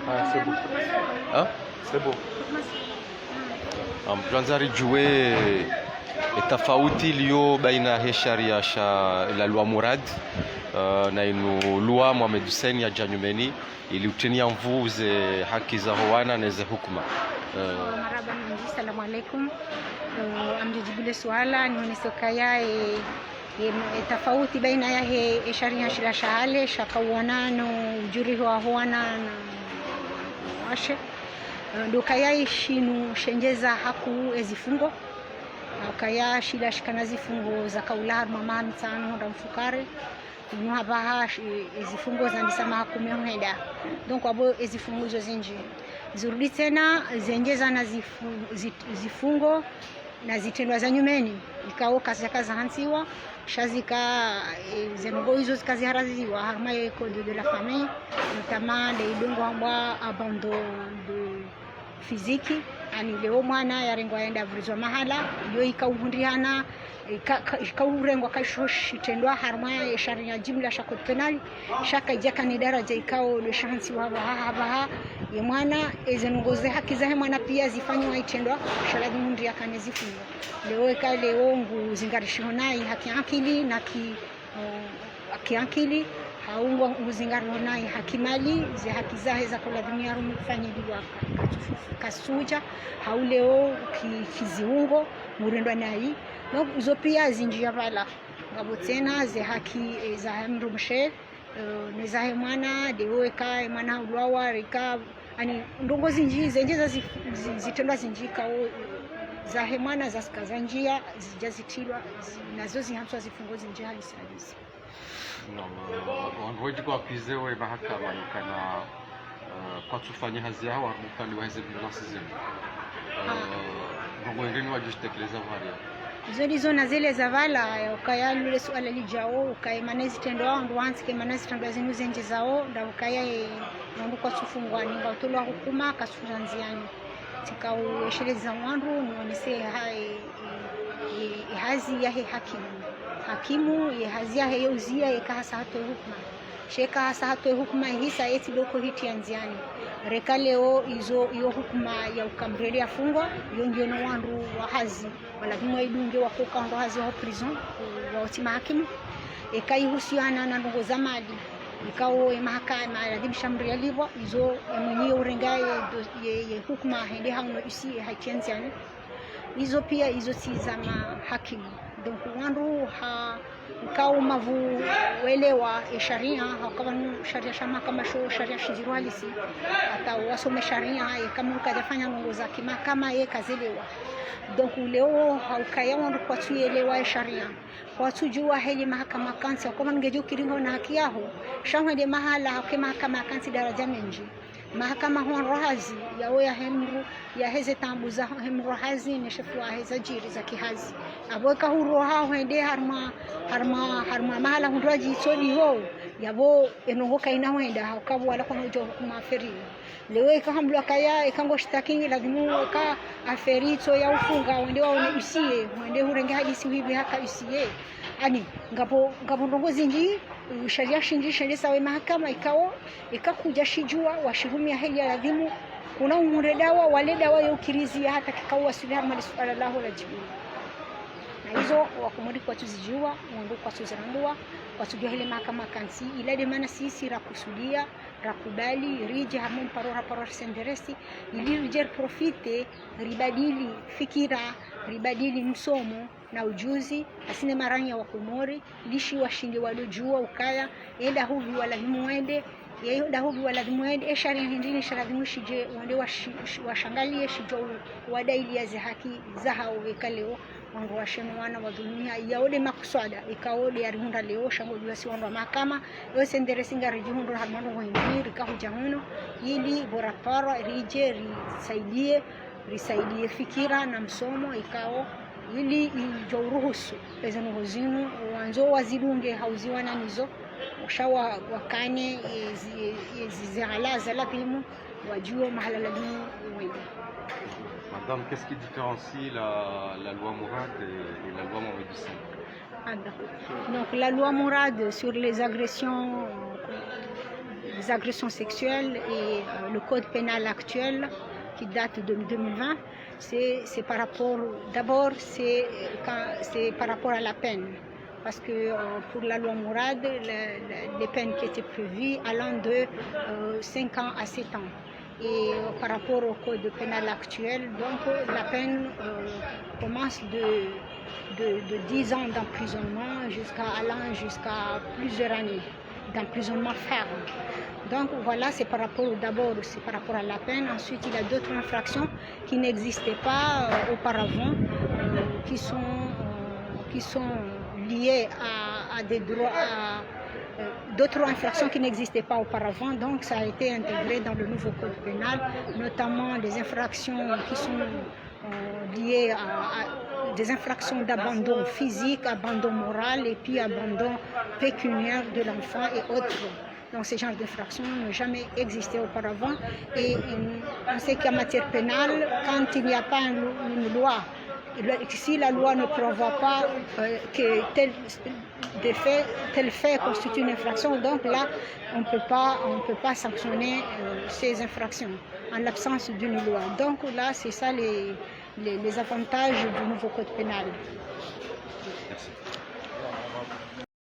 Ah, c'est beau. Hein? C'est beau. Tuanza rijue tofauti iliyo baina ya sharia la loi Murad na inu loi Mohamed Hussein ya Janyumeni ili utenia mvuze haki za wana na za hukuma. Marhaba mingi, assalamu alaikum. Amjibile swala ni unisokaya tofauti baina ya sharia shila shahale shakawana no ujuri wa huana na washe ndokaya shinu shenjeza haku ezifungo kaya shila shikana zifungo za kaular mama mtano ndo mfukare no habaha ezifungo zandisama hakume heda donc abo ezifungo zo zinji zurudi tena zenjeza na zifungo na zitendwa za nyumeni ikao kazi hansiwa shazika zengo hizo zikaziharaziwa harma ya code de la famille notamment les idongo ambwa abandon de physique ani leo mwana yarengwa enda vrizwa mahala yo ikauhundiana ikaurengwa kashoshi tendwa harma ya sharia jumla sha code penal shaka ijaka ni daraja ikao le shansi wa haba ya mwana ezenongoze haki za mwana pia zifanywa itendwa shaladi mundi akanezifunga leo ngu zingarishonai haki akili na kiakili haungwa nguzingarishonai haki mali ze haki zahe za kula dunia rumfanyiliwa kasuja hauleo kiziungo murendwa nai no zo pia zinjia vala ngabo tena ze haki za mrumshe nezahe mwana deoeka mwana ulwawa rika ani ndongo zinji zenjeza zitendwa zinjika za hemana za skaza njia zijazitilwa nazo zihamswa zifungo zinjia halisi wanhoji kwa pizewe mahakama kana kwa tufanya hazi yao mukali waweze binafsi zenu ndongo ngeni wajitekeleza varia zona zile za vala ukaya lule swala lijao ukaya manezi tendo wangu wansi ke manezi tendo zinu zenje zao nda ukaya ndu kwa tufungwa ninga utolwa hukuma kasuranziani tikau yesheleza wandu nionise hazi yahe hakimu ye hazi yahe youzia ikahasa hato hukuma sheka hasa hato hukuma hisa eti doko hiti anziani reka leo iyo hukuma ya ukambreli ya fungo iyo ndio no wandu wa hazi wala kimwe idunge wa kokando hazi wa prison wa utima hakimu ikaihusiana na ndongo za mali ikao mahakama ya dimshamri yalivyo izo mwenye urengaye ye hukuma hende hauno isi hakianziani izo pia izo si za hakimu donc wandu ikao mavu welewa sharia hakawa sharia shama kama sharia shijirwalisi hata wasome sharia kama ukajafanya ndongo za kimahakama kazelewa donc leo haukaya wandu kwa tuelewa sharia kwa tujua heli mahakama kansi kama ngejo kiringo na haki yao shahende mahala kwa mahakama kansi daraja menji mahakama huwa rahazi yawe ya hemru ya heze tambuza hemru hazi ni shefu wa heza jiri za kihazi aboka huru hao hende harma mahala hundraji sodi ho yabo enohoka inawenda hakabu wala kwa ujo hukuma feri lewe kahamlwa kaya ikango shtakingi lazimu ka aferito ya ufunga wende waone usiye wende hurenge hadisi hivi haka usiye ani ngapo ndongo zinji sharia shinji sharia sawa mahakama ikao ikakuja shijua washihumia heli ya lazimu kuna umuredawa wale dawa ya ukirizi hata kikao wasili harma swala lahu la jibu na hizo wakumuri kwa tuzijua mungu kwa tuzirandua kwa tujua hili mahakama kansi ila de maana sisi rakusudia rakubali rije hamon parora senderesi ili rije profite ribadili fikira ribadili msomo na ujuzi asine maranya wa kumori lishi washindi waliojua ukaya enda huvi wala muende yeye dahubi wala muende sharia hindini sharia mushije wande washangalie shijo wadaili ya haki za hao wekaleo wangu washema wana wa dunia yaode makuswada ikaode arihunda leo shango juasi wandu wa mahakama yose nderesinga rijihundo harmano wengine rikahuja huno ili borapara rije risaidie fikira na msomo ikao ili ijoruhusu pezano hozinu wanzo wazidunge hauziwana nizo ushawa wakane zizalaza labimu wajue mahala labimu wende. Madame, qu'est-ce qui différencie la loi Mourad et la loi Mohamed Hussein? Donc la loi Mourad sur les agressions des agressions sexuelles et le code pénal actuel qui date de 2020, c'est par rapport, d'abord c'est par rapport à la peine. Parce que pour la loi Mourad, les peines qui étaient prévues allant de 5 ans à 7 ans. Et par rapport au code pénal actuel, donc la peine commence de 10 ans d'emprisonnement allant jusqu'à plusieurs années d'emprisonnement ferme. Donc voilà, c'est par rapport à la peine. Ensuite, il y a d'autres infractions qui n'existaient pas auparavant, qui sont liées à des droits, d'autres infractions qui n'existaient pas auparavant. Donc ça a été intégré dans le nouveau code pénal, notamment des infractions qui sont liées à des infractions d'abandon physique, abandon moral et puis abandon pécuniaire de l'enfant et autres. Donc ce genre d'infractions n'ont jamais existé auparavant. Et on sait qu'en matière pénale, quand il n'y a pas une loi, si la loi ne prévoit pas que tel fait constitue une infraction, donc là, on ne peut pas sanctionner ces infractions en l'absence d'une loi. Donc là, c'est ça les avantages du nouveau code pénal. Merci.